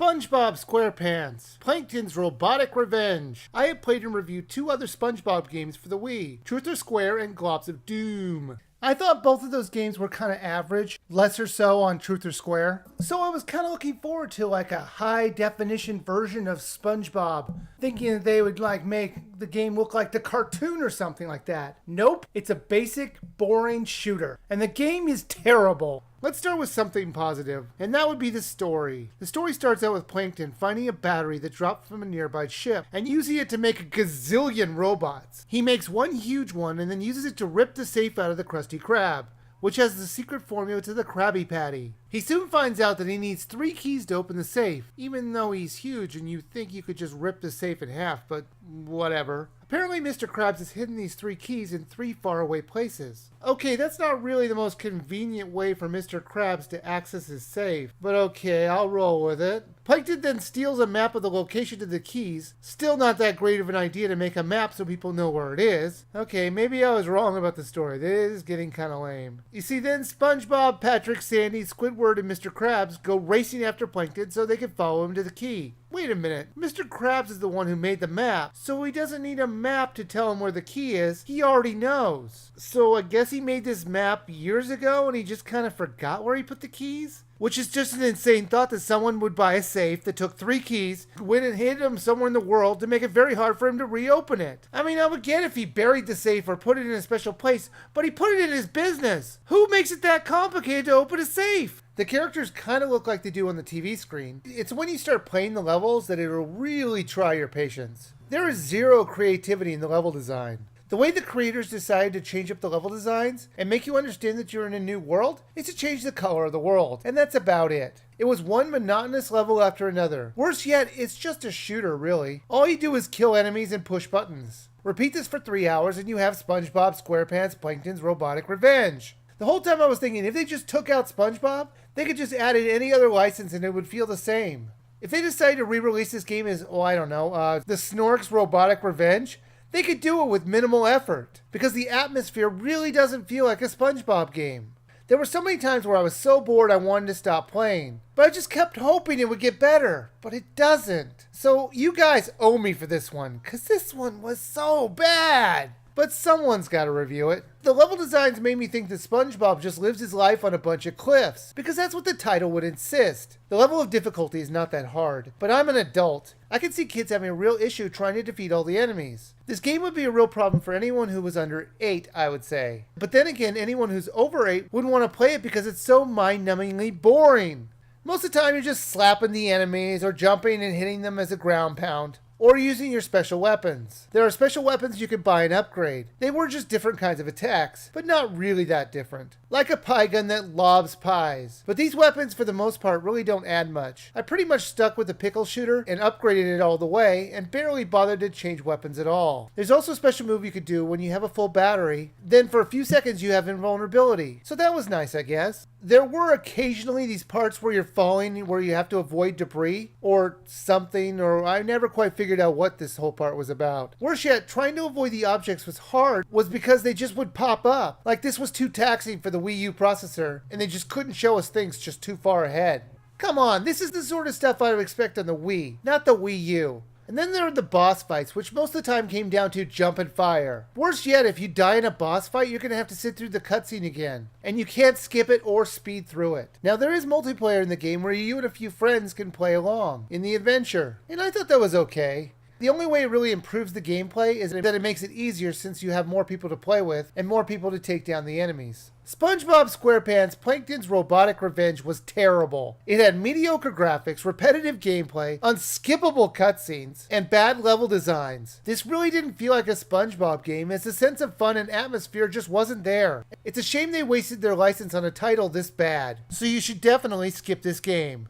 SpongeBob SquarePants, Planktons' Robotic Revenge. I have played and reviewed two other SpongeBob games for the Wii, Truth or Square and Globs of Doom. I thought both of those games were kind of average, lesser so on Truth or Square. So I was kind of looking forward to like a high definition version of SpongeBob, thinking that they would like make the game look like the cartoon or something like that. Nope, it's a basic, boring shooter. And the game is terrible. Let's start with something positive, and that would be the story. The story starts out with Plankton finding a battery that dropped from a nearby ship and using it to make a gazillion robots. He makes one huge one and then uses it to rip the safe out of the Krusty Krab, which has the secret formula to the Krabby Patty. He soon finds out that he needs 3 keys to open the safe, even though he's huge and you think you could just rip the safe in half, but whatever. Apparently Mr. Krabs has hidden these 3 keys in 3 faraway places. Okay, that's not really the most convenient way for Mr. Krabs to access his safe, but okay, I'll roll with it. Plankton then steals a map of the location to the keys. Still not that great of an idea to make a map so people know where it is. Okay, maybe I was wrong about the story. This is getting kind of lame. You see, then SpongeBob, Patrick, Sandy, Squidward, and Mr. Krabs go racing after Plankton so they can follow him to the key. Wait a minute, Mr. Krabs is the one who made the map, so he doesn't need a map to tell him where the key is. He already knows. So I guess he made this map years ago and he just kind of forgot where he put the keys? Which is just an insane thought that someone would buy a safe that took 3 keys, went and hid them somewhere in the world to make it very hard for him to reopen it. I mean, I would get if he buried the safe or put it in a special place, but he put it in his business. Who makes it that complicated to open a safe? The characters kind of look like they do on the TV screen. It's when you start playing the levels that it'll really try your patience. There is zero creativity in the level design. The way the creators decided to change up the level designs and make you understand that you're in a new world is to change the color of the world, and that's about it. It was one monotonous level after another. Worse yet, it's just a shooter, really. All you do is kill enemies and push buttons. Repeat this for 3 hours and you have SpongeBob SquarePants Planktons Robotic Revenge. The whole time I was thinking, if they just took out SpongeBob, they could just add in any other license and it would feel the same. If they decided to re-release this game as, the Snorks Robotic Revenge, they could do it with minimal effort, because the atmosphere really doesn't feel like a SpongeBob game. There were so many times where I was so bored I wanted to stop playing, but I just kept hoping it would get better, but it doesn't. So you guys owe me for this one, because this one was so bad. But someone's got to review it. The level designs made me think that SpongeBob just lives his life on a bunch of cliffs, because that's what the title would insist. The level of difficulty is not that hard, but I'm an adult. I can see kids having a real issue trying to defeat all the enemies. This game would be a real problem for anyone who was under 8, I would say. But then again, anyone who's over 8 wouldn't want to play it because it's so mind-numbingly boring. Most of the time you're just slapping the enemies or jumping and hitting them as a ground pound, or using your special weapons. There are special weapons you can buy and upgrade. They were just different kinds of attacks, but not really that different. Like a pie gun that lobs pies. But these weapons, for the most part, really don't add much. I pretty much stuck with the pickle shooter and upgraded it all the way, and barely bothered to change weapons at all. There's also a special move you could do when you have a full battery. Then for a few seconds you have invulnerability. So that was nice, I guess. There were occasionally these parts where you're falling, where you have to avoid debris, or something, or I never quite figured out what this whole part was about. Worse yet, trying to avoid the objects was hard was because they just would pop up. Like this was too taxing for the WiiU processor, and they just couldn't show us things just too far ahead. Come on, this is the sort of stuff I would expect on the Wii, not the WiiU. And then there are the boss fights, which most of the time came down to jump and fire. Worse yet, if you die in a boss fight, you're going to have to sit through the cutscene again. And you can't skip it or speed through it. Now, there is multiplayer in the game where you and a few friends can play along in the adventure. And I thought that was okay. The only way it really improves the gameplay is that it makes it easier since you have more people to play with and more people to take down the enemies. SpongeBob SquarePants Planktons Robotic Revenge was terrible. It had mediocre graphics, repetitive gameplay, unskippable cutscenes, and bad level designs. This really didn't feel like a SpongeBob game, as the sense of fun and atmosphere just wasn't there. It's a shame they wasted their license on a title this bad, so you should definitely skip this game.